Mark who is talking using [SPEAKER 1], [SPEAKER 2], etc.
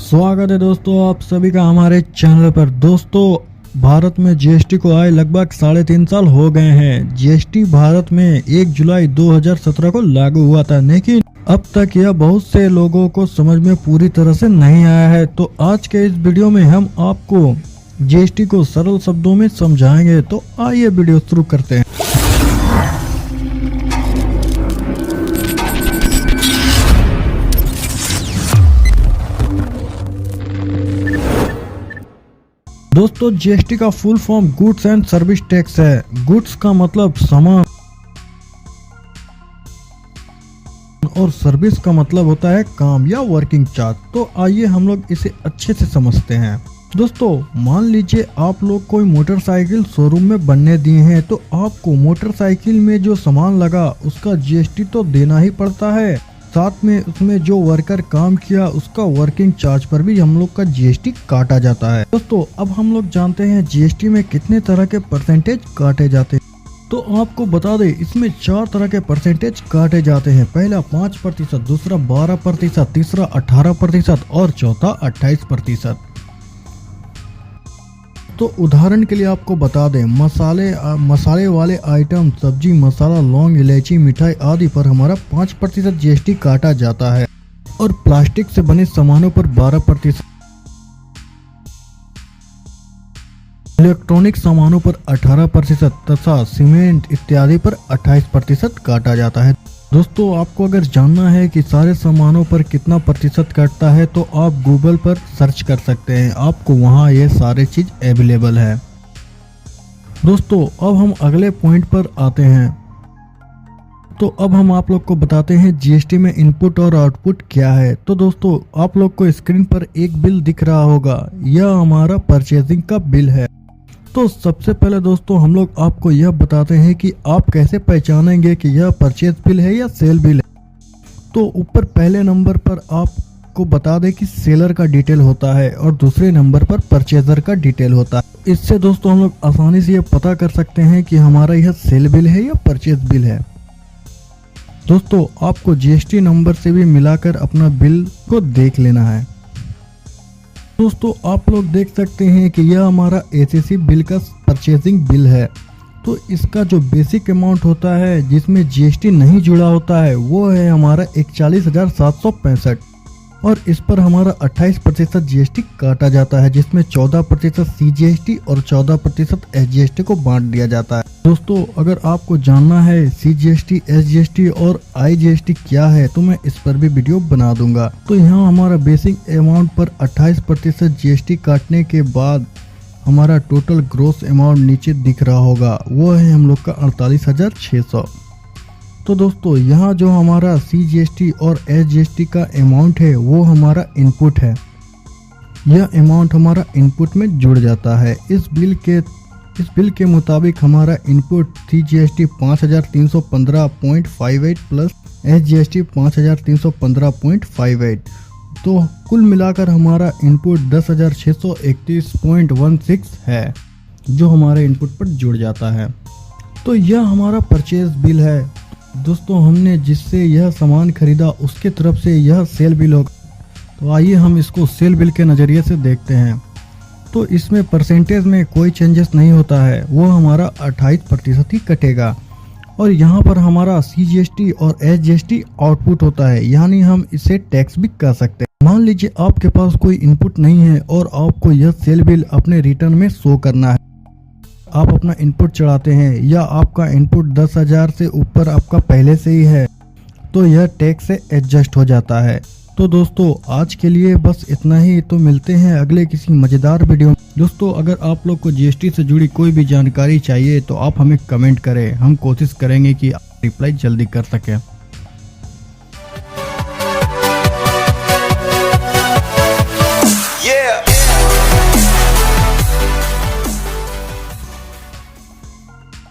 [SPEAKER 1] स्वागत है दोस्तों आप सभी का हमारे चैनल पर। दोस्तों भारत में जीएसटी को आए लगभग 3.5 साल हो गए हैं। जीएसटी भारत में 1 जुलाई 2017 को लागू हुआ था, लेकिन अब तक यह बहुत से लोगों को समझ में पूरी तरह से नहीं आया है। तो आज के इस वीडियो में हम आपको जीएसटी को सरल शब्दों में समझाएंगे। तो आइए वीडियो शुरू करते हैं। दोस्तों जीएसटी का full form goods and service tax है। गुड्स का मतलब सामान और सर्विस का मतलब होता है काम या वर्किंग चार्ज। तो आइए हम लोग इसे अच्छे से समझते हैं। दोस्तों मान लीजिए आप लोग कोई मोटरसाइकिल शोरूम में बनने दिए हैं, तो आपको मोटरसाइकिल में जो सामान लगा उसका जीएसटी तो देना ही पड़ता है, साथ में उसमें जो वर्कर काम किया उसका वर्किंग चार्ज पर भी हम लोग का जीएसटी काटा जाता है। दोस्तों अब हम लोग जानते हैं जीएसटी में कितने तरह के परसेंटेज काटे जाते हैं। तो आपको बता दें इसमें 4 तरह के परसेंटेज काटे जाते हैं। पहला 5%, दूसरा 12%, तीसरा 18% और चौथा 28%। तो उदाहरण के लिए आपको बता दें मसाले वाले आइटम, सब्जी मसाला, लौंग, इलायची, मिठाई आदि पर हमारा 5% जीएसटी काटा जाता है और प्लास्टिक से बने सामानों पर 12%, इलेक्ट्रॉनिक सामानों पर 18% तथा सीमेंट इत्यादि पर 28% काटा जाता है। दोस्तों आपको अगर जानना है कि सारे सामानों पर कितना प्रतिशत कटता है तो आप गूगल पर सर्च कर सकते हैं, आपको वहां ये सारे चीज अवेलेबल है। दोस्तों अब हम अगले पॉइंट पर आते हैं। तो अब हम आप लोग को बताते हैं जीएसटी में इनपुट और आउटपुट क्या है। तो दोस्तों आप लोग को स्क्रीन पर एक बिल दिख रहा होगा, यह हमारा परचेजिंग का बिल है। तो सबसे पहले दोस्तों हम लोग आपको यह बताते हैं कि आप कैसे पहचानेंगे कि यह परचेज बिल है या सेल बिल है। तो ऊपर पहले नंबर पर आपको बता दें कि सेलर का डिटेल होता है और दूसरे नंबर पर परचेजर का डिटेल होता है। इससे दोस्तों हम लोग आसानी से यह पता कर सकते हैं कि हमारा यह सेल बिल है या परचेज बिल है। दोस्तों आपको जीएसटी नंबर से भी मिलाकर अपना बिल को देख लेना है। दोस्तों आप लोग देख सकते हैं कि यह हमारा एसीसी बिल का परचेजिंग बिल है। तो इसका जो बेसिक अमाउंट होता है जिसमें जीएसटी नहीं जुड़ा होता है वो है हमारा 41,765 और इस पर हमारा 28% जीएसटी काटा जाता है, जिसमें 14% सीजीएसटी और 14% एसजीएसटी को बांट दिया जाता है। दोस्तों अगर आपको जानना है सीजीएसटी, एसजीएसटी और आईजीएसटी क्या है तो मैं इस पर भी वीडियो बना दूंगा। तो यहाँ हमारा बेसिक अमाउंट पर 28% जीएसटी काटने के बाद हमारा टोटल ग्रोस अमाउंट नीचे दिख रहा होगा, वो है हम लोग का 48,600। तो दोस्तों यहाँ जो हमारा सीजीएसटी और एसजीएसटी का अमाउंट है वो हमारा इनपुट है। यह अमाउंट हमारा इनपुट में जुड़ जाता है। इस बिल के मुताबिक हमारा इनपुट सीजीएसटी 5,315.58 प्लस एसजीएसटी 5,315.58, तो कुल मिलाकर हमारा इनपुट 10,631.16 है जो हमारे इनपुट पर जुड़ जाता है। तो यह हमारा परचेज बिल है। दोस्तों हमने जिससे यह सामान खरीदा उसके तरफ से यह सेल बिल होगा। तो आइए हम इसको सेल बिल के नज़रिए से देखते हैं। तो इसमें परसेंटेज में कोई चेंजेस नहीं होता है, वो हमारा 28% ही कटेगा और यहाँ पर हमारा सीजीएसटी और एसजीएसटी आउटपुट होता है, यानी हम इसे टैक्स भी कर सकते हैं। मान लीजिए आपके पास कोई इनपुट नहीं है और आपको यह सेल बिल अपने रिटर्न में शो करना है। आप अपना इनपुट चढ़ाते हैं या आपका इनपुट 10,000 से ऊपर आपका पहले से ही है तो यह टैक्स से एडजस्ट हो जाता है। तो दोस्तों आज के लिए बस इतना ही। तो मिलते हैं अगले किसी मजेदार वीडियो में। दोस्तों अगर आप लोग को जीएसटी से जुड़ी कोई भी जानकारी चाहिए तो आप हमें कमेंट करें, हम कोशिश करेंगे कि रिप्लाई जल्दी कर सकें।